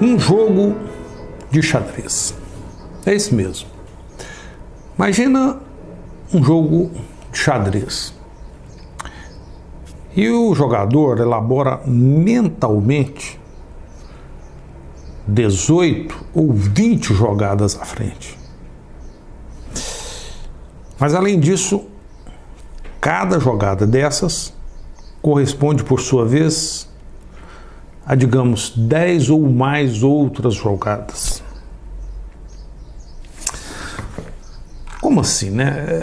Um jogo de xadrez. É isso mesmo. Imagina um jogo de xadrez. E o jogador elabora mentalmente 18 ou 20 jogadas à frente. Mas além disso, cada jogada dessas corresponde, por sua vez, a, digamos, 10 ou mais outras jogadas. Como assim, né?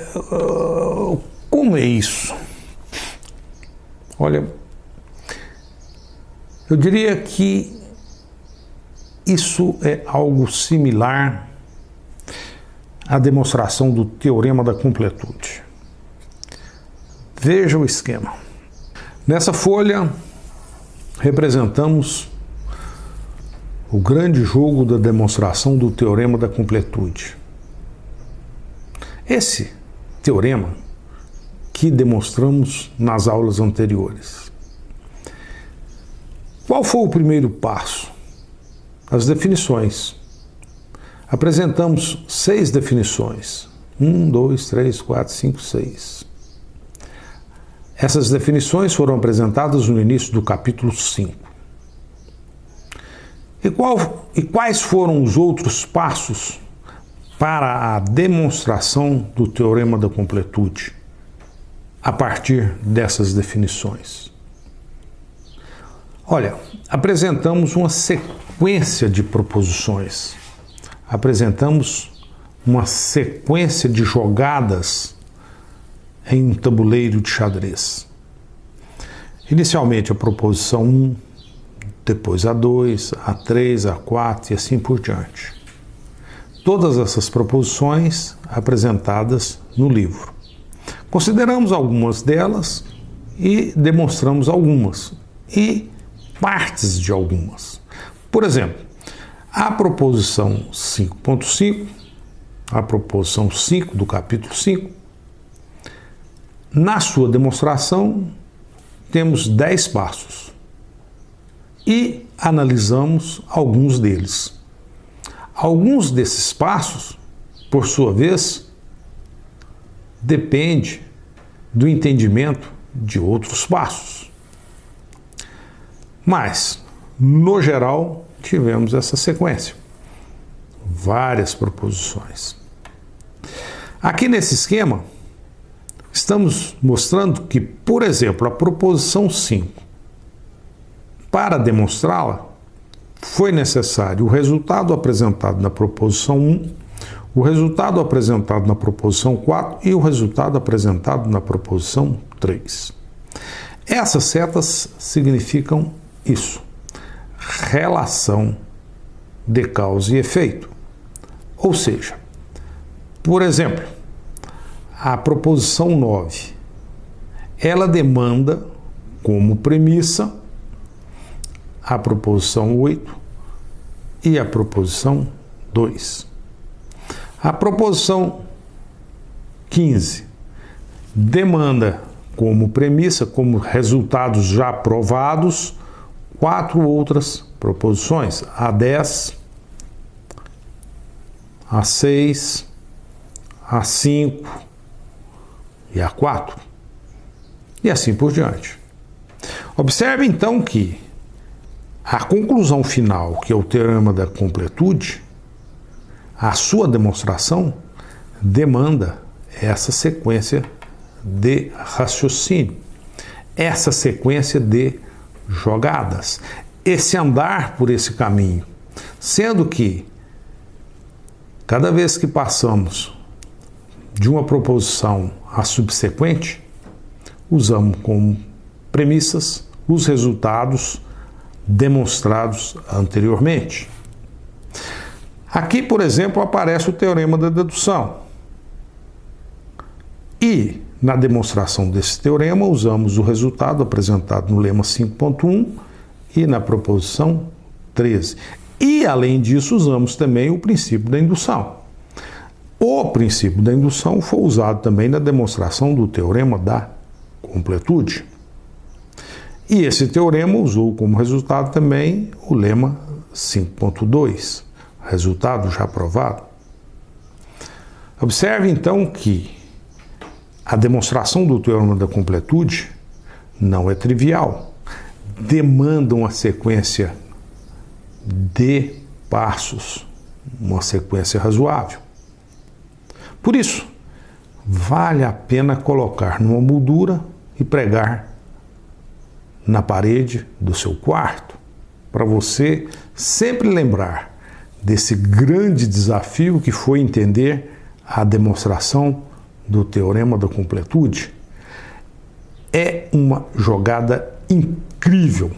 Como é isso? Olha, eu diria que isso é algo similar à demonstração do teorema da completude. Veja o esquema. Nessa folha, representamos o grande jogo da demonstração do teorema da completude. Esse teorema que demonstramos nas aulas anteriores. Qual foi o primeiro passo? As definições. Apresentamos 6 definições. 1, 2, 3, 4, 5, 6. Essas definições foram apresentadas no início do capítulo 5. E quais foram os outros passos para a demonstração do teorema da completude a partir dessas definições? Olha, apresentamos uma sequência de proposições, apresentamos uma sequência de jogadas em um tabuleiro de xadrez. Inicialmente a proposição 1, depois a 2, a 3, a 4 e assim por diante. Todas essas proposições apresentadas no livro. Consideramos algumas delas e demonstramos algumas e partes de algumas. Por exemplo, a proposição 5.5, a proposição 5 do capítulo 5, na sua demonstração temos 10 passos e analisamos alguns deles. Alguns desses passos, por sua vez, depende do entendimento de outros passos. Mas, no geral, tivemos essa sequência. Várias proposições. Aqui nesse esquema, estamos mostrando que, por exemplo, a proposição 5, para demonstrá-la, foi necessário o resultado apresentado na proposição 1, o resultado apresentado na proposição 4 e o resultado apresentado na proposição 3. Essas setas significam isso: relação de causa e efeito. Ou seja, por exemplo, a proposição 9, ela demanda como premissa a proposição 8 e a proposição 2. A proposição 15 demanda como premissa, como resultados já provados, 4 outras proposições: a 10, a 6, a 5 e a 4, e assim por diante. Observe então que a conclusão final, que é o teorema da completude, a sua demonstração demanda essa sequência de raciocínio, essa sequência de jogadas, esse andar por esse caminho, sendo que cada vez que passamos de uma proposição à subsequente, usamos como premissas os resultados demonstrados anteriormente. Aqui, por exemplo, aparece o teorema da dedução. E, na demonstração desse teorema, usamos o resultado apresentado no lema 5.1 e na proposição 13. E, além disso, usamos também o princípio da indução. O princípio da indução foi usado também na demonstração do teorema da completude. E esse teorema usou como resultado também o lema 5.2, resultado já provado. Observe então que a demonstração do teorema da completude não é trivial, demanda uma sequência de passos, uma sequência razoável. Por isso, vale a pena colocar numa moldura e pregar na parede do seu quarto, para você sempre lembrar desse grande desafio que foi entender a demonstração do teorema da completude. É uma jogada incrível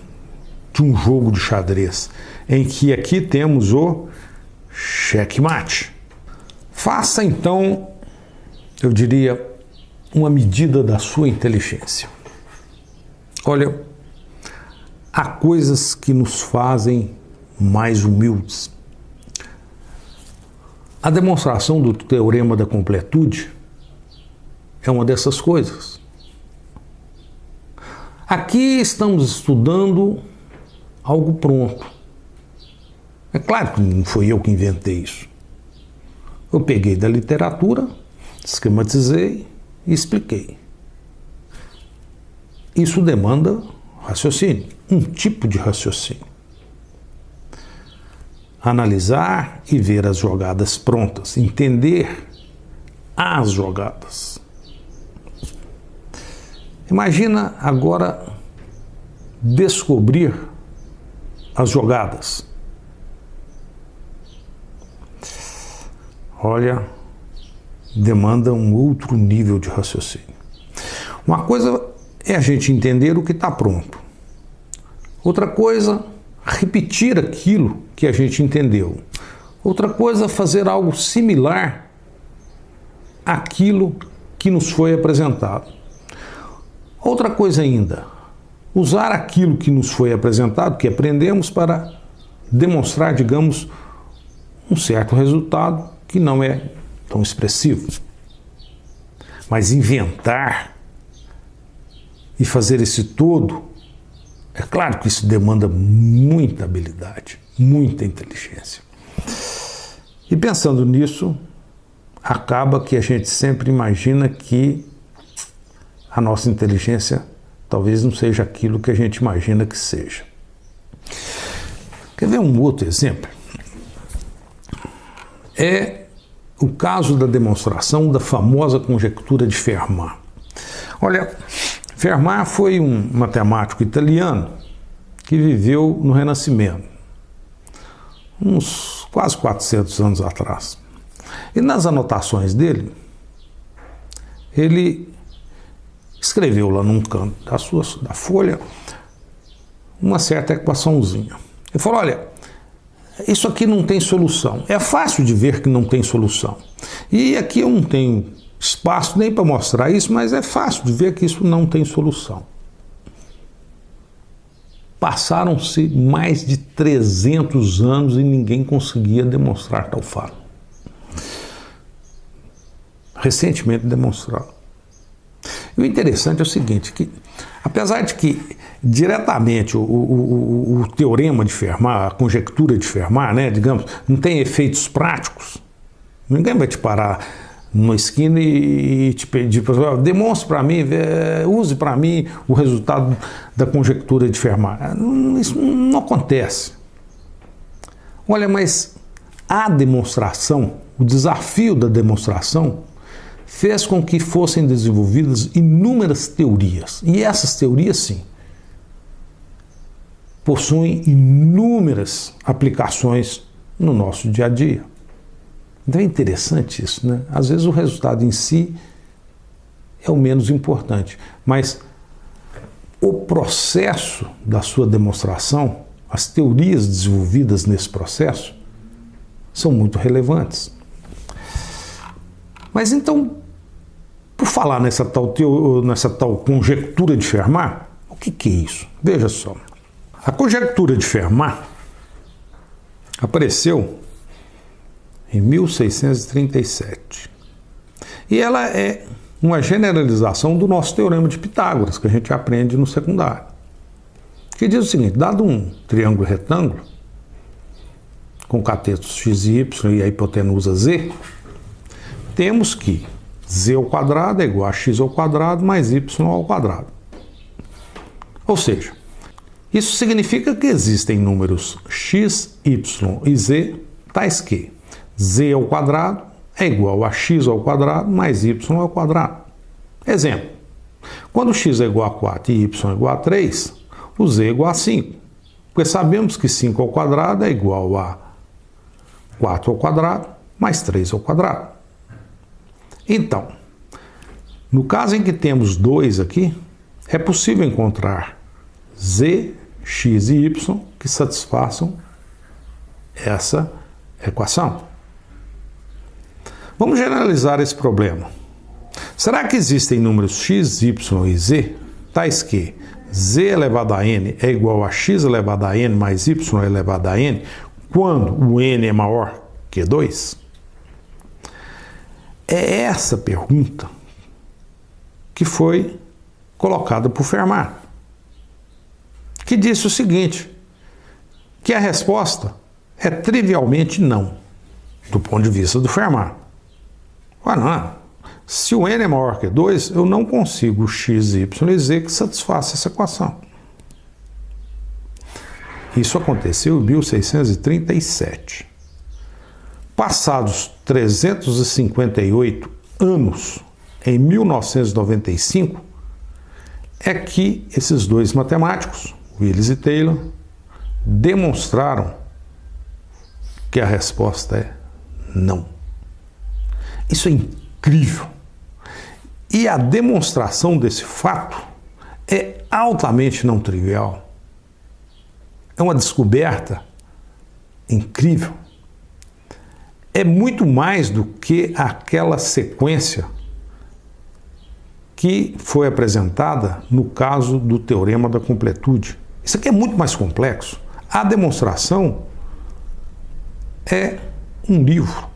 de um jogo de xadrez, em que aqui temos o checkmate. Faça então, eu diria, uma medida da sua inteligência. Olha, há coisas que nos fazem mais humildes. A demonstração do teorema da completude é uma dessas coisas. Aqui estamos estudando algo pronto. É claro que não foi eu que inventei isso. Eu peguei da literatura, esquematizei e expliquei. Isso demanda raciocínio, um tipo de raciocínio. Analisar e ver as jogadas prontas, entender as jogadas. Imagina agora descobrir as jogadas. Olha, demanda um outro nível de raciocínio. Uma coisa é a gente entender o que está pronto. Outra coisa, repetir aquilo que a gente entendeu. Outra coisa, fazer algo similar àquilo que nos foi apresentado. Outra coisa ainda, usar aquilo que nos foi apresentado, que aprendemos, para demonstrar, digamos, um certo resultado que não é tão expressivo. Mas inventar e fazer esse todo, é claro que isso demanda muita habilidade, muita inteligência. E pensando nisso, acaba que a gente sempre imagina que a nossa inteligência talvez não seja aquilo que a gente imagina que seja. Quer ver um outro exemplo? É o caso da demonstração da famosa conjectura de Fermat. Olha, Fermat foi um matemático italiano que viveu no Renascimento, uns quase 400 anos atrás. E nas anotações dele, ele escreveu lá num canto da folha uma certa equaçãozinha. Ele falou, olha, isso aqui não tem solução. É fácil de ver que não tem solução. E aqui eu não tenho espaço nem para mostrar isso, mas é fácil de ver que isso não tem solução. Passaram-se mais de 300 anos e ninguém conseguia demonstrar tal fato. Recentemente demonstraram. E o interessante é o seguinte, que apesar de que diretamente o teorema de Fermat, a conjectura de Fermat, né, digamos, não tem efeitos práticos, ninguém vai te parar numa esquina e te pedir, demonstre para mim, use para mim o resultado da conjectura de Fermat. Isso não acontece. Olha, mas a demonstração, o desafio da demonstração, fez com que fossem desenvolvidas inúmeras teorias. E essas teorias, sim, possuem inúmeras aplicações no nosso dia a dia. Então é interessante isso, né? Às vezes o resultado em si é o menos importante, mas o processo da sua demonstração, as teorias desenvolvidas nesse processo, são muito relevantes. Mas então, por falar nessa tal conjectura de Fermat, o que é isso? Veja só. A conjectura de Fermat apareceu em 1637. E ela é uma generalização do nosso teorema de Pitágoras, que a gente aprende no secundário. Que diz o seguinte, dado um triângulo retângulo, com catetos x e y e a hipotenusa z, temos que z ao quadrado é igual a x ao quadrado mais y ao quadrado. Ou seja, isso significa que existem números x, y e z, tais que z ao quadrado é igual a x ao quadrado mais y ao quadrado. Exemplo, quando x é igual a 4 e y é igual a 3, o z é igual a 5, porque sabemos que 5 ao quadrado é igual a 4 ao quadrado mais 3 ao quadrado. Então, no caso em que temos 2 aqui, é possível encontrar z, x e y que satisfaçam essa equação. Vamos generalizar esse problema. Será que existem números x, y e z, tais que z elevado a n é igual a x elevado a n mais y elevado a n, quando o n é maior que 2? É essa pergunta que foi colocada por Fermat, que disse o seguinte, que a resposta é trivialmente não, do ponto de vista do Fermat. Não, se o n é maior que 2, eu não consigo x, y e z que satisfaça essa equação. Isso aconteceu em 1637. Passados 358 anos, em 1995, é que esses dois matemáticos, Willis e Taylor, demonstraram que a resposta é não. Isso é incrível. E a demonstração desse fato é altamente não trivial. É uma descoberta incrível. É muito mais do que aquela sequência que foi apresentada no caso do Teorema da Completude. Isso aqui é muito mais complexo. A demonstração é um livro.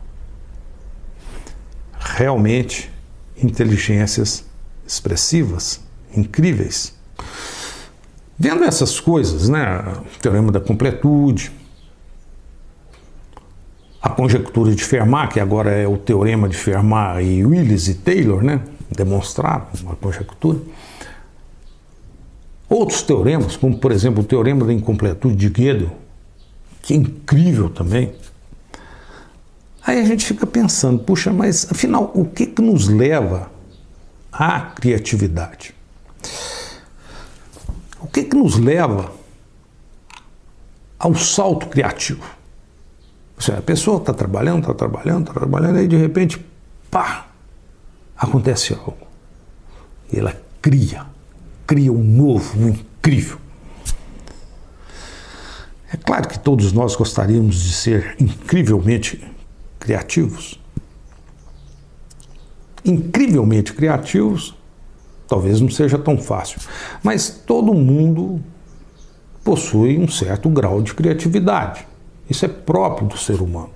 Realmente, inteligências expressivas, incríveis. Vendo essas coisas, né, Teorema da Completude, a conjectura de Fermat, que agora é o Teorema de Fermat, e Willis e Taylor, né, demonstraram uma conjectura. Outros teoremas, como por exemplo o Teorema da Incompletude de Gödel, que é incrível também. Aí a gente fica pensando, puxa, mas afinal, o que nos leva à criatividade? O que nos leva ao salto criativo? Ou seja, a pessoa está trabalhando, e de repente, pá, acontece algo. E ela cria um novo, um incrível. É claro que todos nós gostaríamos de ser incrivelmente criativos. Incrivelmente criativos, talvez não seja tão fácil, mas todo mundo possui um certo grau de criatividade. Isso é próprio do ser humano.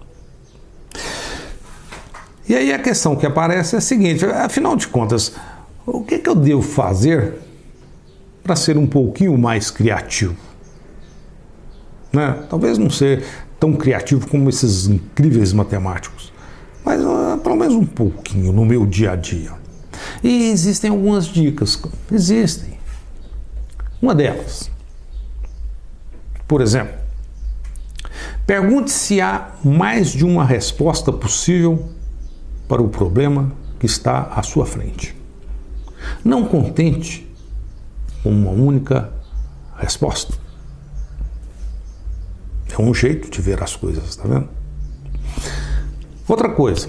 E aí a questão que aparece é a seguinte, afinal de contas, o que eu devo fazer para ser um pouquinho mais criativo? Né? Talvez não ser tão criativo como esses incríveis matemáticos, mas pelo menos um pouquinho no meu dia a dia. E existem algumas dicas, existem. Uma delas, por exemplo, pergunte se há mais de uma resposta possível para o problema que está à sua frente. Não contente com uma única resposta. É um jeito de ver as coisas, tá vendo? Outra coisa,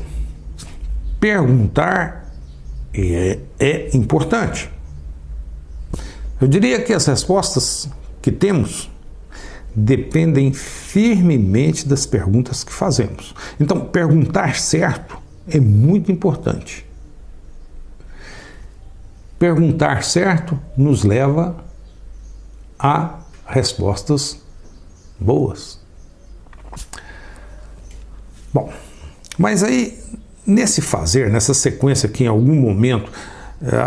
perguntar é importante. Eu diria que as respostas que temos dependem firmemente das perguntas que fazemos. Então, perguntar certo é muito importante. Perguntar certo nos leva a respostas boas. Bom, mas aí, nesse fazer, nessa sequência que em algum momento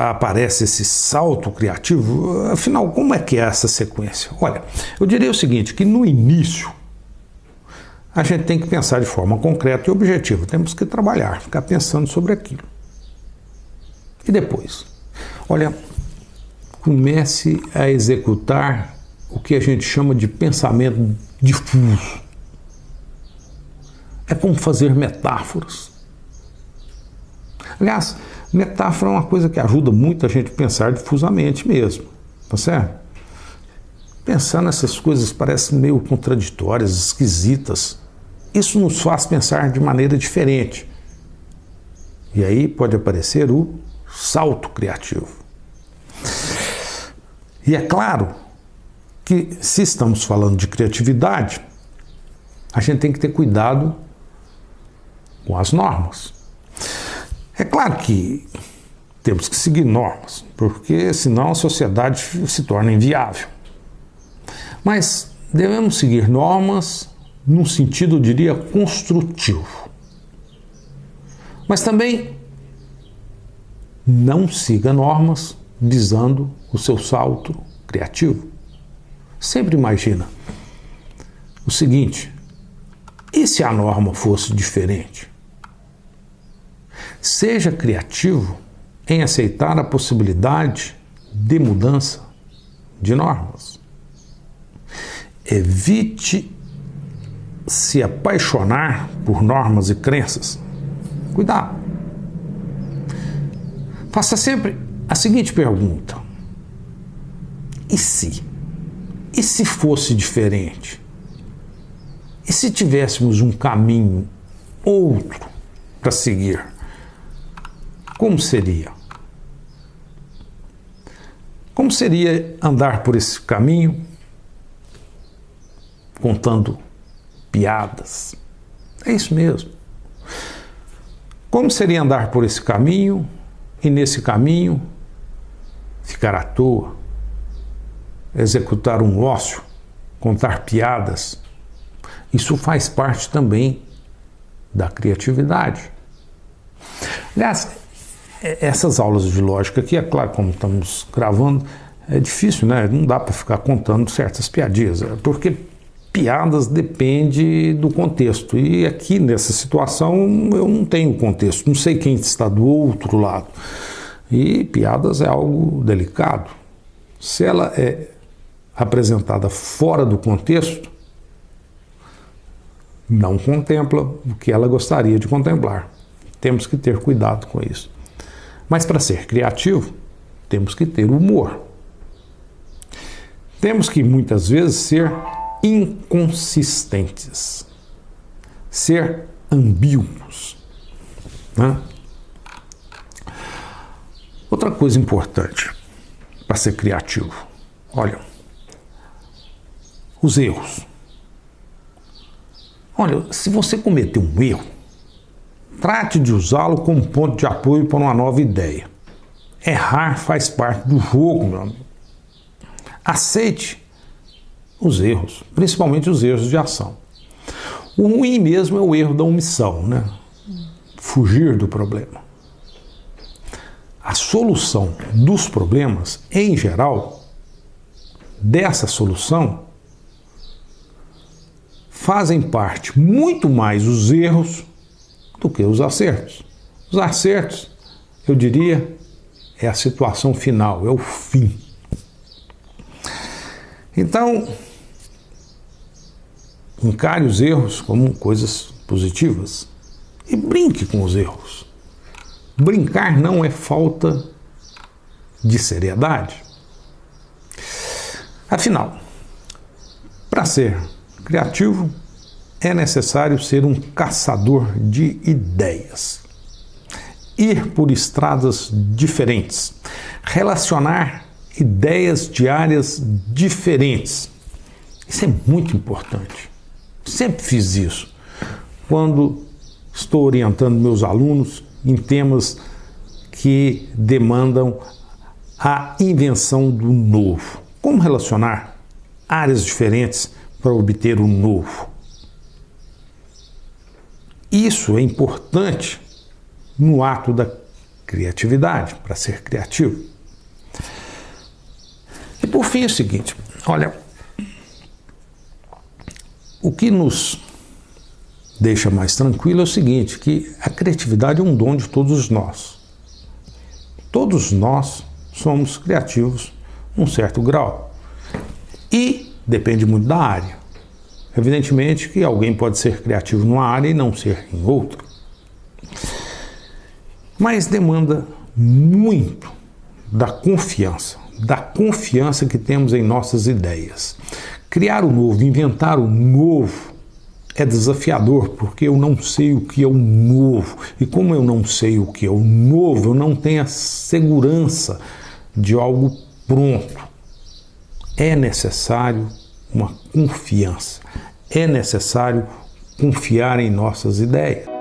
aparece esse salto criativo, afinal, como é que é essa sequência? Olha, eu diria o seguinte, que no início a gente tem que pensar de forma concreta e objetiva. Temos que trabalhar, ficar pensando sobre aquilo. E depois? Olha, comece a executar o que a gente chama de pensamento difuso. É como fazer metáforas. Aliás, metáfora é uma coisa que ajuda muito a gente a pensar difusamente mesmo, tá certo? Pensar nessas coisas parece meio contraditórias, esquisitas. Isso nos faz pensar de maneira diferente. E aí pode aparecer o salto criativo. E é claro que, se estamos falando de criatividade, a gente tem que ter cuidado com as normas. É claro que temos que seguir normas, porque senão a sociedade se torna inviável. Mas devemos seguir normas num sentido, eu diria, construtivo. Mas também não siga normas visando o seu salto criativo. Sempre imagina o seguinte: e se a norma fosse diferente? Seja criativo em aceitar a possibilidade de mudança de normas. Evite se apaixonar por normas e crenças. Cuidado. Faça sempre a seguinte pergunta: e se? E se fosse diferente? E se tivéssemos um caminho outro para seguir? Como seria? Como seria andar por esse caminho contando piadas? É isso mesmo. Como seria andar por esse caminho e nesse caminho ficar à toa, executar um ócio, contar piadas? Isso faz parte também da criatividade. Aliás, essas aulas de lógica aqui, é claro, como estamos gravando, é difícil, né? Não dá para ficar contando certas piadinhas, porque piadas depende do contexto. E aqui, nessa situação, eu não tenho contexto, não sei quem está do outro lado. E piadas é algo delicado. Se ela é apresentada fora do contexto, não contempla o que ela gostaria de contemplar. Temos que ter cuidado com isso. Mas para ser criativo, temos que ter humor. Temos que muitas vezes ser inconsistentes, ser ambíguos, né? Outra coisa importante para ser criativo, olha, os erros. Olha, se você cometer um erro, trate de usá-lo como ponto de apoio para uma nova ideia. Errar faz parte do jogo, meu amigo. Aceite os erros, principalmente os erros de ação. O ruim mesmo é o erro da omissão, né? Fugir do problema. A solução dos problemas, em geral, dessa solução, fazem parte muito mais os erros do que os acertos. Os acertos, eu diria, é a situação final, é o fim. Então, encare os erros como coisas positivas e brinque com os erros. Brincar não é falta de seriedade. Afinal, para ser criativo, é necessário ser um caçador de ideias. Ir por estradas diferentes. Relacionar ideias de áreas diferentes. Isso é muito importante. Sempre fiz isso. Quando estou orientando meus alunos em temas que demandam a invenção do novo. Como relacionar áreas diferentes para obter o novo? Isso é importante no ato da criatividade, para ser criativo. E por fim é o seguinte, olha, o que nos deixa mais tranquilo é o seguinte, que a criatividade é um dom de todos nós. Todos nós somos criativos num certo grau. E depende muito da área. Evidentemente que alguém pode ser criativo numa área e não ser em outra. Mas demanda muito da confiança que temos em nossas ideias. Criar o novo, inventar o novo é desafiador, porque eu não sei o que é o novo. E como eu não sei o que é o novo, eu não tenho a segurança de algo pronto. É necessário uma confiança. É necessário confiar em nossas ideias.